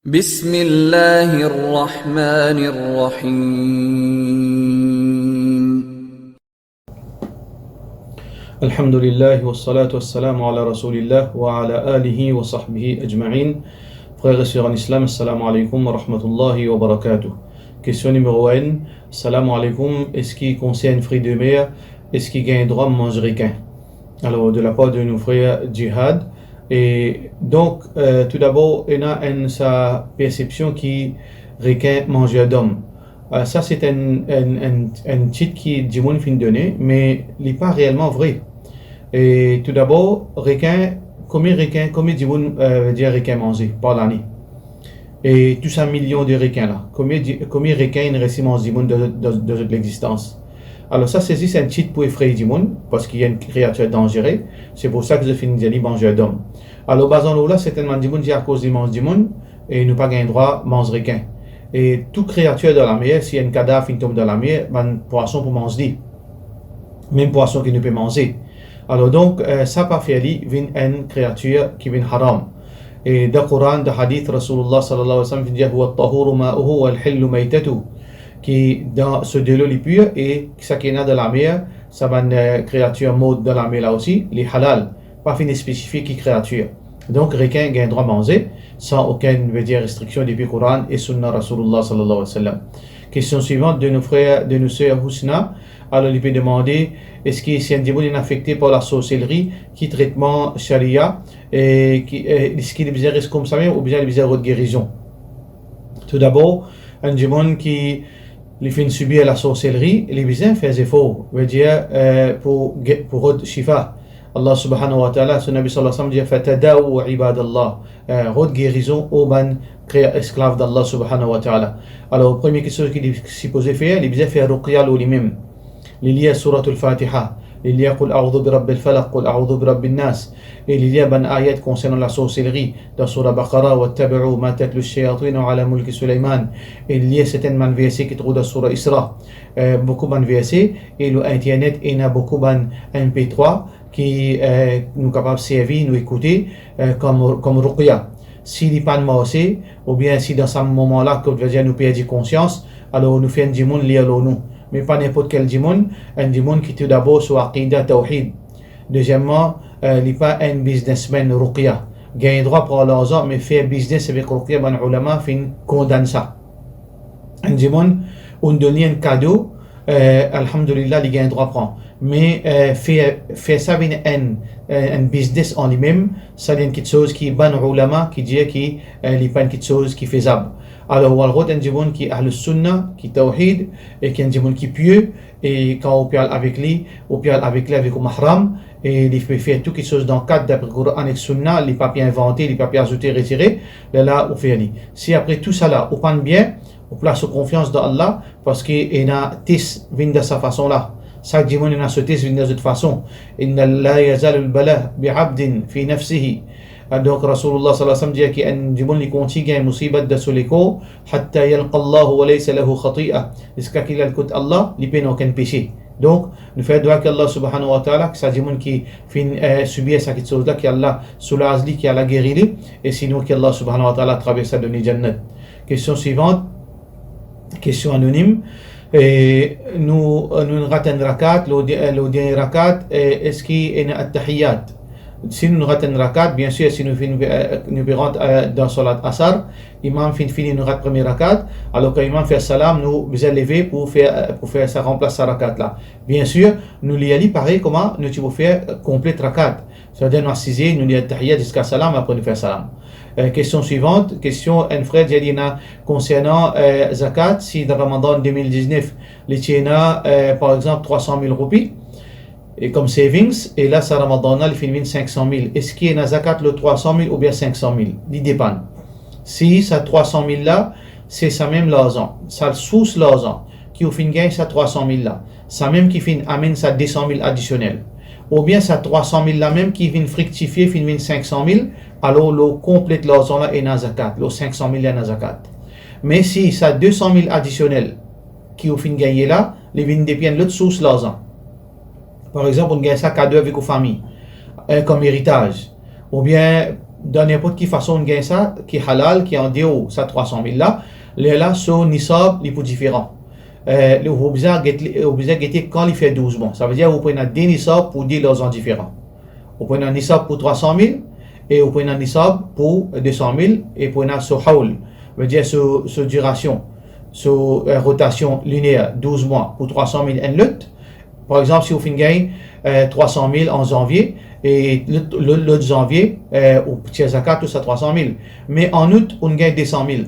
بسم الله الرحمن الرحيم. الحمد لله والصلاة والسلام على رسول الله وعلى آله وصحبه أجمعين. Frères et sœurs en islam, assalamu alaikum wa rahmatullahi wa barakatuh. Question numéro 1. Assalamu alaikum. Est-ce qui concerne fruits de mer, est-ce qu'il gagne droit à manger requin? Alors, de la part de nos frères Jihad. Et donc, tout d'abord, il y a sa perception qui requin mangeur d'homme. Ça, c'est un titre qui dit mon fin donné, mais il n'est pas réellement vrai. Et tout d'abord, combien dit mon dire requin manger par l'année? Et tous ces millions de requins là, combien requins il reste manger de l'existence? Alors ça, c'est juste un titre pour effrayer du monde, parce qu'il y a une créature dangereuse. C'est pour ça que je finis de dire mangeur d'homme. Alors, basant là, certainement, du monde, à cause du mange du monde, et nous pas gain droit manger requin. Et toute créature dans la mer, s'il y a un cadavre qui tombe dans la mer, ben, poisson pour manger. Même poisson qui ne peut manger. Alors donc, ça pas fait vient une créature qui vient haram. Et dans le Coran, dans le hadith, Rasulullah sallallahu alayhi wa sallam dit huwa at-tahuru ma'uhu wal hillu maytatuhu, qui dans ce de l'eau les pure et ça qui est dans la mer, ça va une créature morte dans la mer là aussi, les halal, pas fini spécifique qui créature. Donc, requin gagne droit à manger sans aucune restriction depuis le Coran et Sunna Rasulullah sallallahu alayhi wa sallam. Question suivante de nos frères, de nos sœurs Husna. Alors, il peut demander est-ce que si un démon est affecté par la sorcellerie, qui traitement charia, et est-ce qu'il est bizarre comme ça même ou bien il est bizarre de guérison? Tout d'abord, un démon qui les fait subir la sorcellerie, les bizarres fait des efforts, veut dire pour shifa. Allah subhanahu wa ta'ala, son Nabi sallallahu alayhi wa sallam dit fatadawu ibadallah, rod guérison au ban esclave d'Allah subhanahu wa ta'ala. Alors, première question qu'il est supposé faire, il est faire ruqya lui-même. Il y a surat al-Fatiha, il y a qul a'udhu bi rabbil falaq, qul a'udhu bi rabbin nas, et il y a ban ayat concernant la sorcellerie dans surah Baqara wattabi'u ma tatlu ash-shayatin ala mulki Sulaiman, et il y a certainement versets qui trouvent dans surah Isra, beaucoup de versets, et le internet il y a beaucoup de MP3 qui nous capables de servir, nous écouter comme ruqya. S'il n'est pas de marché, ou bien si dans ce moment-là, que nous perdons conscience, alors nous faisons du monde lire nous. Mais pas n'importe quel démon, un démon qui tout d'abord sur Aqidah Tawhid. Deuxièmement, il n'est pas un businessman ruqya. Gagne droit pour l'argent, mais faire business avec ruqya, ben ulama fin condamne ça. Un démon, on donne un cadeau, alhamdulillah, il gagne droit prendre. Mais faire ça avec un business en lui-même, ça c'est quelque chose qui ban ulama, qui dit qu'il n'est pas quelque chose qui est faisable. Alors, on a un démon qui est Ahl Sunnah, qui est Tawhid, et qui est un démon qui est pieux, et quand on parle avec lui avec le mahram, et il peut faire tout quelque chose dans le cadre d'après le Coran et Sunnah, les papiers inventés, les papiers ajoutés, retirés, là, on fait aller. Si après tout ça là, on prend bien, on place confiance dans Allah, parce qu'il y a tis vient de sa façon là. Chaque démon a ce tis vient de cette façon. Inna la yazal al-bala bi'abdin fi nafsihi. Donc Rasulullah sallallahu alayhi wa sallam dit qu'il y a un démon qui continue une musibat de ce léco, hatta yalqa Allah wa laysa lahu khati'a. Jusqu'à qu'il écoute Allah, il n'a aucun péché. Donc, nous faisons doigt qu'Allah subhanahu wa ta'ala, que ce démon qui fait subir cette chose-là, qu'Allah soulage lui, qu'Allah guérit lui, et sinon qu'Allah subhanahu wa ta'ala traverse de Jannat. Question suivante, question anonyme. Et nous ratons une rakat, le dernier rakat, est-ce qu'il y a un at-tahiyyat? Si nous ratons une rakat, bien sûr, si nous rentrons dans Salat Asar, l'imam finit une première rakat, alors que l'imam fait salam, nous vous lever pour faire ça remplace sa rakat là. Bien sûr, nous l'y allons pareil comment nous devons faire complète rakat. C'est-à-dire nous assiser, nous l'y tahiyyat jusqu'à salam, après nous faire salam. Question suivante, question un frère Djalina concernant zakat, si dans Ramadan 2019, les tiena par exemple 300 000 roupies, et comme savings, et là, ça Ramadan, il finit 500 000. Est-ce qu'il y a un zakat le 300 000 ou bien 500 000? Il dépend. Si ça 300 000 là, c'est ça même l'argent. Ça sous l'argent qui au fin gagne ça 300 000 là. Ça même qui fin amène ça 200 000 additionnel. Ou bien ça 300 000 là même qui vient fructifier, fin 500 000, alors le complète l'argent là est dans zakat. Le 500 000 est dans zakat. Mais si ça 200 000 additionnel qui au fin gagne là, les vins dépendent l'autre sous l'argent. Par exemple, on gagne ça cadeau avec vos familles, comme héritage. Ou bien dans n'importe quelle façon de gagner ça, qui est halal, qui est en déo, ça 300 000 là, là, sur nisab, il est différent. Vous besoin quand il fait 12 mois. Ça veut dire que vous prenez des nisab pour 10 leurs ans différents. Vous prenez un nisab pour 300 000 et vous prenez un nisab pour 200 000 et vous prenez sur haul, veut dire sur duration, sur rotation linéaire 12 mois pour 300 000 en lutte. Par exemple, si vous finissez 300 000 en janvier et l'autre janvier, vous tirez zakat, tout ça 300 000. Mais en août, on gagne 200 000.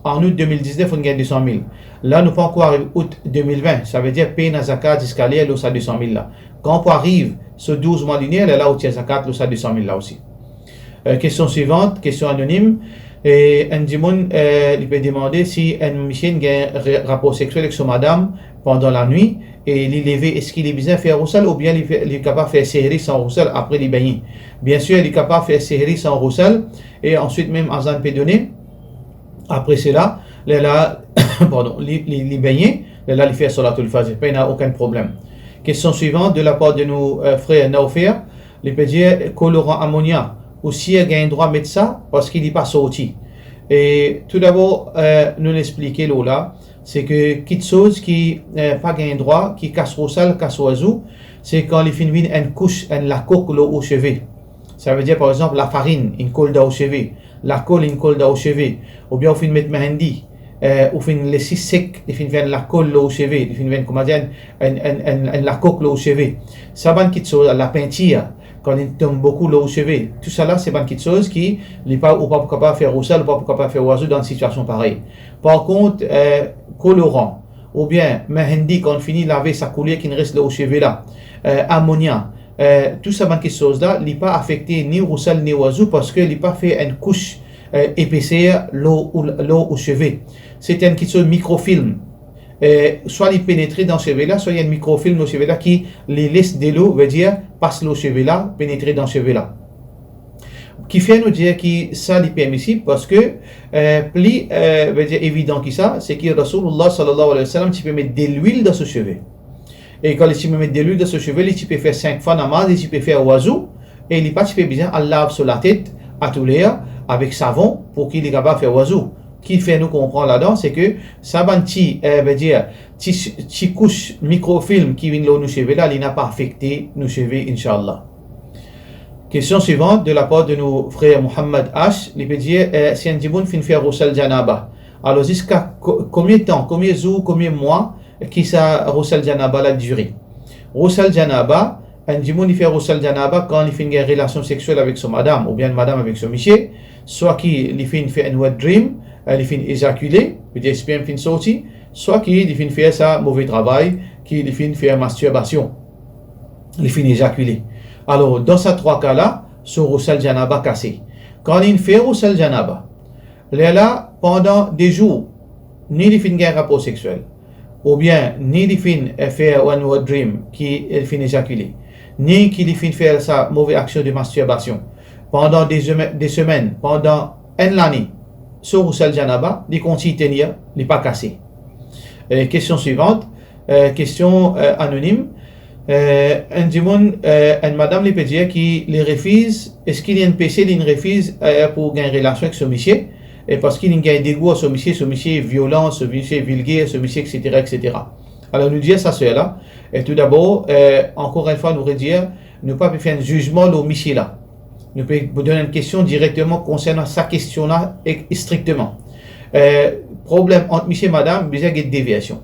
En août 2019, on gagne 200 000. Là, nous pas encore arrivé août 2020. Ça veut dire payer la zakat jusqu'à là, ça 200 000 là. Quand on arrive ce 12 mois linéaire, là, on tire zakat, ça 200 000 là aussi. Question suivante, question anonyme. Et un dimon, il peut demander si un monsieur a un rapport sexuel avec son madame pendant la nuit et il levé, est-ce qu'il est besoin de faire roussel ou bien il est capable de faire série sans roussel après les baigner. Bien sûr, il est capable de faire série sans roussel et ensuite même Azan peut donner. Après cela, là, pardon, les baigner, là, il fait Salatul Fajr, il n'y a aucun problème. Question suivante de la part de nos frères Naoufir, il peut dire colorant ammonia. Aussi, il a un droit à mettre ça parce qu'il n'est pas sorti. Et tout d'abord, nous l'expliquer là, c'est que quelque chose qui n'a pas un droit, qui casse au sale, casse au oiseau, c'est quand les filles viennent une couche, la coque au chevet. Ça veut dire par exemple la farine, une colle au chevet, la colle, une colle au chevet, ou bien au fin mettre mehendi, ou fin laisser sec, les filles viennent la colle au chevet, les filles viennent comment dire, la coque au chevet. Ça va quelque chose, la peinture. Quand il tombe beaucoup l'eau au chevet, tout ça là, c'est pas quelque chose qui n'est pas capable de faire au sel, ou pas capable de faire oiseau dans une situation pareille. Par contre, colorant, ou bien mehendi, quand on finit de laver sa coulée qui ne reste là au chevet là, ammonia, tout ça, quelque chose là, il n'est pas affecté ni au sel ni au oiseau parce qu'il n'est pas fait une couche épaisseur l'eau au chevet. C'est une quelque chose microfilm. Soit il pénètre dans ce cheveu là, soit il y a un microfilm au cheveu là qui les laisse de l'eau, veut dire passe l'eau au cheveu là, pénétrer dans le cheveu là. Qui fait nous dire que ça est permissible parce que plus veut dire évident que ça, c'est que Rasulullah sallallahu alayhi wa sallam, tu peux mettre de l'huile dans ce cheveu. Et quand tu peux mettre de l'huile dans ce cheveu, tu peux faire 5 fois namaz et tu peux faire oiseau. Et il n'est pas tu peux bien à lave sur la tête à tous les heures avec savon pour qu'il est capable de faire oiseau. Qui fait nous comprendre là-dedans, c'est que ça veut dire petit couche microfilm qui vient là nos cheveux là, il n'a pas affecté nos cheveux, Inch'Allah. Question suivante de la part de nos frères Mohamed H. Il peut dire si un djiboun fin faire roussel janaba. Alors jusqu'à combien de temps, combien de jours, combien de mois qui ça roussel janaba la durée. Roussel janaba, un djiboun il fait roussel janaba quand il fait une relation sexuelle avec son madame ou bien madame avec son monsieur, soit qu'il fait un wet dream. Il finit éjaculer, il dit sperme fin sorti, soit qu'il finit faire ça mauvais travail, qu'il finit faire masturbation, il finit éjaculer. Alors dans ces 3 cas-là, ce roussel janaba cassé. Quand il fait roussel janaba, là pendant des jours, ni il finit un rapport sexuel, ou bien ni il finit faire un wet dream qui finit éjaculer, ni qu'il finit faire sa mauvaise action de masturbation pendant des semaines, pendant une année. Sur roussel janaba, il continue tenir, il n'est pas cassé. Question suivante, question anonyme. Un dimon, une madame lui peut dire qu'il refuse, est-ce qu'il y a un PC qui refuse pour gagner une relation avec ce monsieur, et parce qu'il y a un dégoût à ce monsieur est violent, ce monsieur est vulgaire, ce monsieur, etc., etc. Alors nous disons ça, cela. Et tout d'abord, encore une fois, nous redire, ne pas faire un jugement au monsieur là. Nous pouvons vous donner une question directement concernant sa question-là strictement. Problème entre monsieur et madame, il y a une déviation.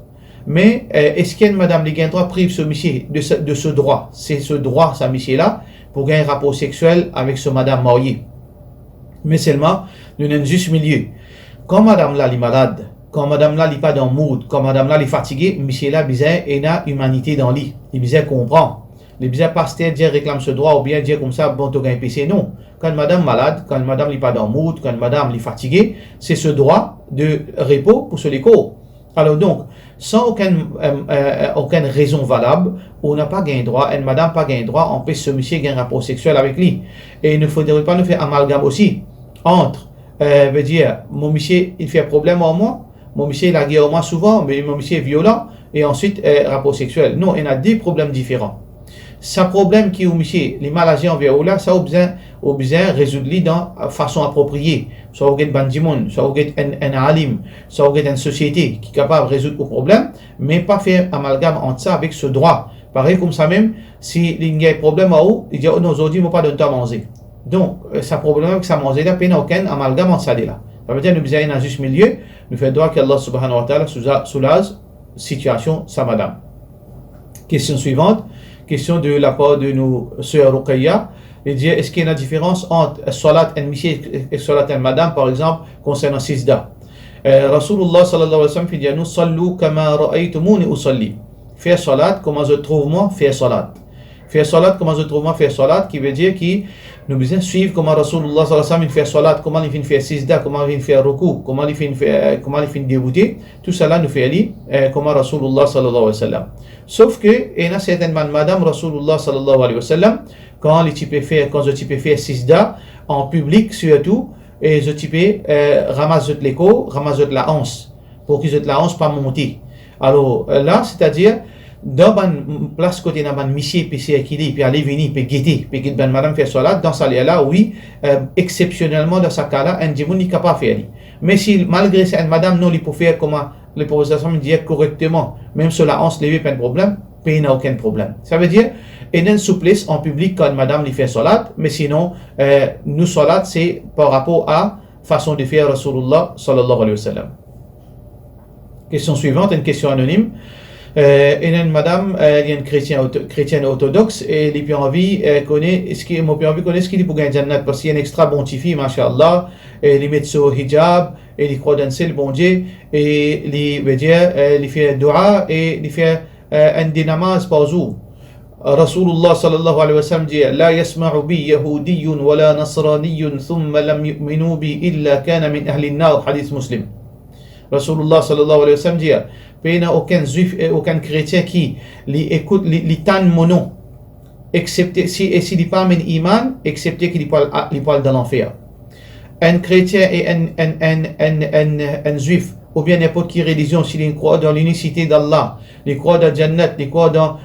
Mais est-ce qu'il y a une madame qui a un droit prive ce monsieur de ce droit? C'est ce droit, ça monsieur-là, pour gagner un rapport sexuel avec ce madame mariée. Mais seulement, nous avons un juste milieu. Quand madame là est malade, quand madame là n'est pas dans le mood, quand madame là est fatiguée, monsieur là, il a humanité dans lui. Il comprend. Les bizarres pasteurs dire réclame ce droit ou bien dire comme ça, bon, tu as un PC. Non. Quand madame malade, quand madame n'est pas dans le mood, quand madame est fatiguée, c'est ce droit de repos pour ce l'écho. Alors donc, sans aucune raison valable, on n'a pas gagné droit, une madame pas gagné droit, empêche ce monsieur gagner un rapport sexuel avec lui. Et il ne faudrait pas nous faire amalgame aussi entre, veut dire, mon monsieur, il fait un problème en moi, mon monsieur, il a guéri en moi souvent, mais mon monsieur est violent, et ensuite, rapport sexuel. Non, il y a des problèmes différents. sa problème qui est au monsieur, les maladies envers là, ça au besoin résoudre dans façon appropriée. Soit au get bandimon, soit au get un alim, soit au get une société qui est capable de résoudre le problème, mais pas faire amalgame entre ça avec ce droit. Pareil comme ça même, si il y a un problème à où, il dit, oh non, aujourd'hui, il ne pas de temps à manger. Donc, ça problème avec ça manger là, peine aucun amalgame entre ça là. Ça veut dire, nous besoin d'un juste milieu, nous faisons droit qu'Allah subhanahu wa ta'ala soulage situation, ça madame. Question suivante. Question de la part de nos sœurs Ruqayya. Il dit, est-ce qu'il y a une différence entre salat en monsieur et salat en madame, par exemple, concernant Sijda? Rasulullah sallallahu alayhi wa sallam dit, nous sallu kama ra'aytumuni usalli. Faire salat, comment je trouve moi, faire salat. Faire salat, comment je trouve moi, faire salat, qui veut dire que nous devons suivre comment Rasulullah sallallahu alayhi wa sallam fait salat, comment il fait faire Sijda, comment il fait ruku, comment il fait débuter. Tout cela nous fait aller comment Rasulullah sallallahu alayhi wa sallam. Sauf que, il y a certainement madame Rasulullah sallallahu alayhi wa sallam, quand je peux faire Sijda, en public surtout, et je peux ramasser l'écho, ramasser la hanche, pour que la hanche pas monter. Alors là, c'est-à-dire, dans une place côté d'un monsieur, puis c'est équilibré, puis aller venir, puis guetter, puis guetter madame faire salat, dans ça là, oui, exceptionnellement dans ce cas-là, un djimoun n'est capable de faire. Mais si malgré ça, une madame non, il peut faire comment les professeurs me disent correctement, même sur la hanche levée, pas de problème, puis il n'a aucun problème. Ça veut dire, il y a une souplesse en public quand madame lui fait salat, mais sinon, nous salat, c'est par rapport à façon de faire Rasulullah sallallahu alayhi wa sallam. Question suivante, une question anonyme. Il y a une madame, il y a une chrétienne orthodoxe, et il a envie connaît ce qu'il pour gagner Jannat, parce qu'il y a une extra bonne fille, mashallah, et il met sur hijab, et il croit dans le bon Dieu, et il veut dire, il fait dua, et il fait un des namaz par jour. Rasulullah sallallahu alayhi wa sallam dit, la yasma'u bi yahudiyyun wa la nasraniyyun thumma lam yu'minu bi illa kana min ahli an-nar, hadith muslim. Rasulullah sallallahu alayhi wa sallam dit, il n'y a aucun juif et aucun chrétien qui écoute les tan mono, excepté si s'il n'est pas un iman, excepté qu'il parle dans l'enfer. Un chrétien et un juif, ou bien n'importe quelle religion, s'il croit dans l'unicité d'Allah, il croit dans Jannat, il croit dans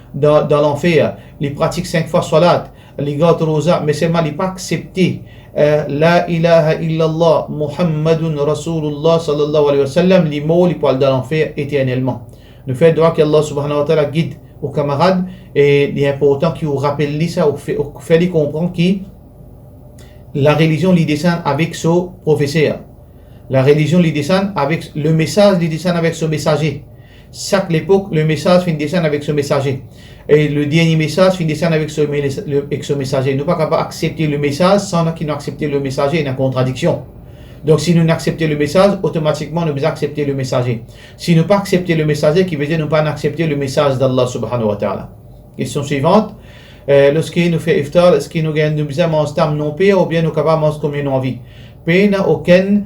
l'enfer, il pratique 5 fois salat, il garde rosa, mais seulement il n'est pas accepté. La ilaha illallah Muhammadun Rasulullah sallallahu alayhi wa sallam, les mots, les parlent dans l'enfer éternellement. Nous faisons droit qu'Allah subhanahu wa ta'ala guide aux camarades, et il est important qu'ils vous rappellent ça, ou fait les comprendre que la religion les descend avec ce professeur. La religion les descend avec le message, les descend avec ce messager. Chaque époque, le message finit descendre avec ce messager. Et le dernier message finit descendre avec ce messager. Nous ne sommes pas capables d'accepter le message sans qu'ils n'ont accepté le messager, il y a une contradiction. Donc si nous n'acceptons le message, automatiquement nous devons accepter le messager. Si nous ne pas accepter le messager, qui veut dire nous ne pas accepter le message d'Allah subhanahu wa ta'ala. Question suivante. Lorsqu'il nous fait iftar, est-ce qu'il nous besoin de manger non pire ou bien nous sommes capables de manger comme une envie? Il n'y a aucun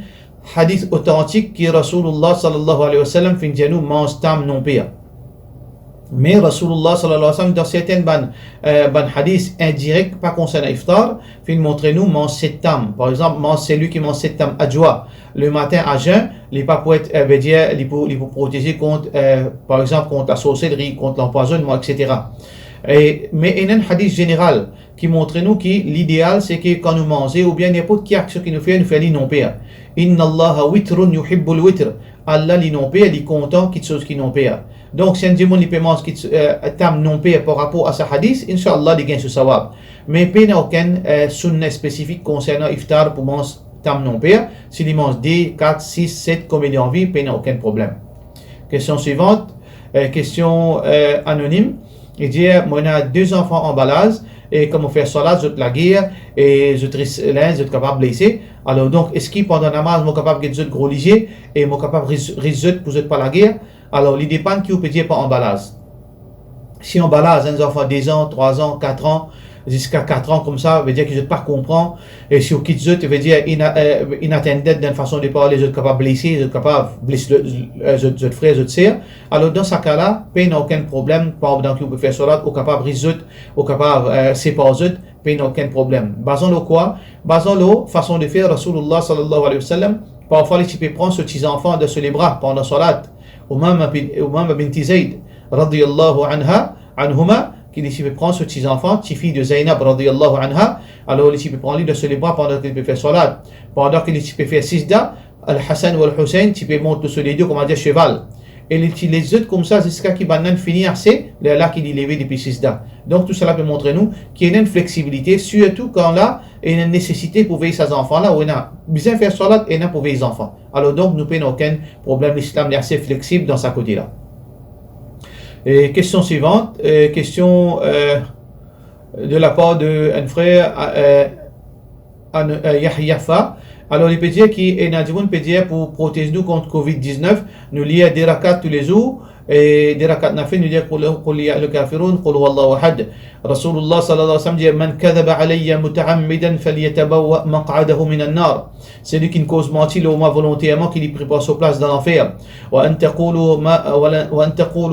hadith authentique qui Rasulullah sallallahu alayhi wa sallam fin dit nous mange tam non pire. Mais Rasulullah sallallahu alayhi wa sallam dans certains hadiths indirects pas concernant iftar fin montrer nous mange 7 tam. Par exemple, mange celui qui mange 7 tam adjoa le matin à jeun, il pas pour être veut dire il pour protéger contre par exemple contre la sorcellerie, contre l'empoisonnement, etc. Mais il y a un hadith général qui montre nous que l'idéal c'est que quand nous mangeons ou bien n'importe quelle action qui nous fait non pire. Inna Allah witrun yuhibbul witr. Allah li non pire, il est content quelque chose qui non pire. Donc si un démon il peut manger qui tam non pire par rapport à ce hadith, inshallah il gagne ce sawab. Mais il n'y a aucun sunna spécifique concernant iftar pour manger tam non pire. S'il mange 2, 4, 6, 7 comme il a envie, il n'y a aucun problème. Question suivante, question anonyme. Il dit, moi, on a 2 enfants en balade, et comme on fait salat, je te la guerre, et je te l'un, je te capable de blesser. Alors, donc, est-ce qu'il pendant la namaz, je suis capable de gros léger, et je suis capable de résoudre pour ne pas la guerre? Alors, il dépend qui vous peut dire pas en balade. Si on balade, un enfant 2 ans, 3 ans, 4 ans, jusqu'à 4 ans comme ça, veut dire que je ne pas comprendre. Et si on quitte ça, veut dire inattended d'une façon de parler, je suis capable de blesser, je suis capable de blesser je te frère, je te sers. Alors dans ce cas-là, il n'y a aucun problème. Par exemple, on peut faire salat, on est capable de résoudre, on est capable de séparer, il n'y a aucun problème. Basons le quoi? Basons le façon de faire Rasulullah sallallahu alayhi wa sallam. Parfois, tu peux prendre ce petit enfant de sur les bras pendant salat. Umama binti Zayd, radiyallahu anhuma, qu'il peut prendre ce petit enfant, petite fille de Zainab radiyallahu anha, alors il peut prendre lui dans ses bras pendant qu'il peut faire salat, pendant qu'il peut faire sijda, Al-Hassan ou Al-Hussein, tu peux monter sur les deux comme on dit cheval. Et les autres comme ça jusqu'à qu'il va finir, c'est là qu'il est levé depuis sijda. Donc tout cela peut montrer nous qu'il y a une flexibilité, surtout quand là, il y a une nécessité pour veiller ses enfants là, où il y a besoin de faire salat et il y a pour veiller les enfants. Alors donc nous n'avons aucun problème, l'islam est assez flexible dans sa côté là. Et question suivante, question de la part d'un frère Yahyafa. Alors il peut dire qu'il peut dire pour protéger nous contre Covid-19, nous lions des rakats tous les jours, et des rakats nafil, nous dire qul ya al kafirun qul huwallahu ahad. Rasulullah sallallahu alayhi wa sallam dit man kadhaba alayya muta'ammidan falyatabawwa maq'adahu min an-nar. C'est lui qui ne cause mentir au moins volontairement, qui lui prépare sa place dans l'enfer. Wa an taqulu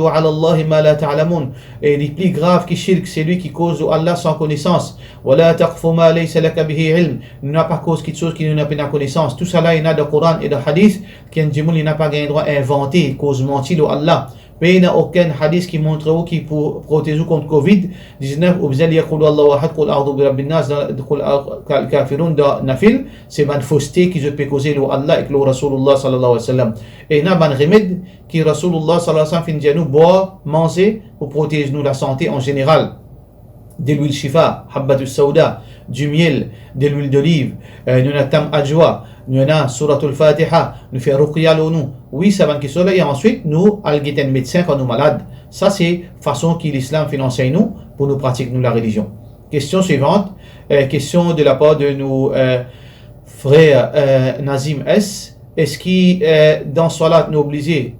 ala Allah ma la ta'lamun. Et le plus grave qui shirk, c'est lui qui cause à Allah sans connaissance. Wa la taqfu ma laysa laka bihi ilm. Il n'a pas cause quelque chose qui n'a pas connaissance. Tout ça là, il y a dans le Coran et dans le hadith, qu'il n'a pas droit à inventer, cause mentir à Allah. Mais il n'y a aucun hadith qui montre qui pour protéger contre Covid-19 ou bien يقول الله أحد قل أعوذ برب الناس قل الكافرون dans nafil, c'est une fausseté qui peut causer le Allah et le Rasulullah sallallahu alayhi wa sallam. Et il y a un remède qui Rasulullah sallallahu alayhi wa sallam fait nous boire, manger pour protéger nous la santé en général. De l'huile shifa, habbatus sauda, du miel, de l'huile d'olive, nous avons tam ajwa, nous avons suratul fatiha, nous faisons ruqya nous. Oui, ça va qui soit là, et ensuite nous allons un médecin quand nous sommes malades. Ça c'est façon que l'islam finance nous pour nous pratiquer nous la religion. Question suivante, question de la part de nos frères Nazim S. Est-ce que dans Salat nous obligés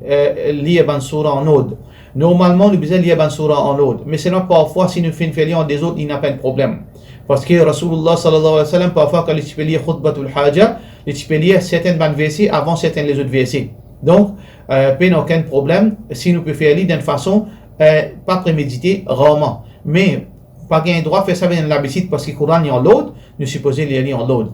lire ban surah en ode? Normalement, nous devons lire une surah en l'autre. Mais sinon, parfois, si nous faisons faire des autres, il n'y a pas de problème. Parce que Rasulullah sallallahu alayhi wa sallam, parfois, quand il peut lire khutbatul haja, il peut lire certaines versets avant certaines les autres versets. Donc, pas aucun problème si nous pouvons faire lire d'une façon pas préméditée, rarement. Mais, pas gain droit de faire ça dans l'habitude parce que le Coran est en l'autre, nous supposons lire en l'autre.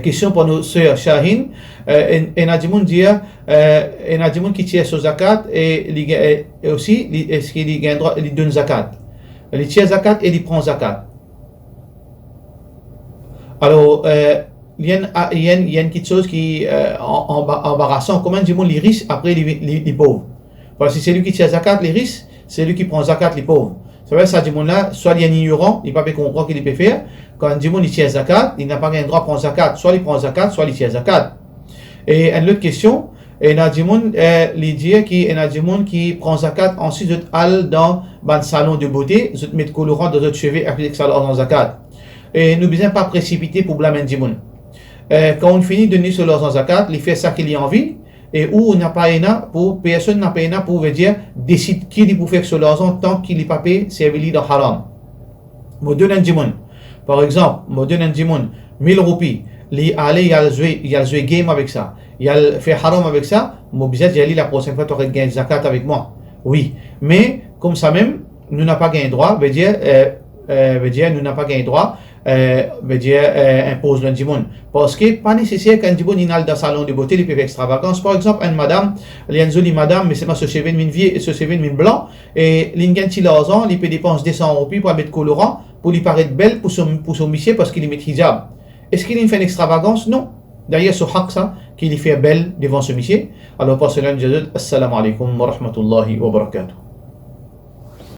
Question pour nos sœurs Shahin. Et Nadimoun dit, et Nadimoun qui tire sur zakat et aussi, est-ce qu'il gagne droit, il donne zakat. Il tire zakat et il prend zakat. Alors, il y a une petite chose qui est embarrassant. Comment Nadimoun les riches après les pauvres? Parce que c'est lui qui tire zakat, les riches, c'est lui qui prend zakat, les pauvres. C'est vrai, ça, là, soit il y a un ignorant, il n'a pas comprendre qu'il peut faire. Quand un il tire zakat, il n'a pas le droit de prendre zakat. Soit il prend zakat, soit il tire zakat. Et une autre question, il y a des qui prend zakat, ensuite ils allent dans le salon de beauté, ils mettent colorant dans leurs cheveux après que ça leur dans zakat. Et nous ne devons pas précipiter pour blâmer les gens. Quand on finit de donner sur leur zakat, il fait ça qu'il a envie. Et où on n'a pas pour personne n'a pas pour dire décide qui il peut faire sur l'argent tant qu'il n'est pas payé c'est venu dans haram. Moi donne un dimon. Par exemple, moi donne un dimon 1000 roupies. Il a joué game avec ça. Il a fait haram avec ça. Moi bizarre j'ai la prochaine fois tu aurais gagné zakat avec moi. Oui, mais comme ça même nous n'a pas gagné droit, veut dire nous n'a pas gagné droit. Impose le dimon. Parce que pas nécessaire qu'un dimon il aille dans le salon de beauté, il peut faire extravagance. Par exemple, une madame, il y a une jolie madame, mais c'est pas ce cheveu de blanc, et il gagne l'argent, il peut dépenser 200 roupies pour mettre colorant, pour lui paraître belle pour son monsieur parce qu'il met hijab. Est-ce qu'il fait une extravagance? Non. D'ailleurs, ce haq ça, qu'il fait belle devant ce monsieur. Alors, pour cela, nous disons, assalamu alaikum wa rahmatullahi wa barakatuh.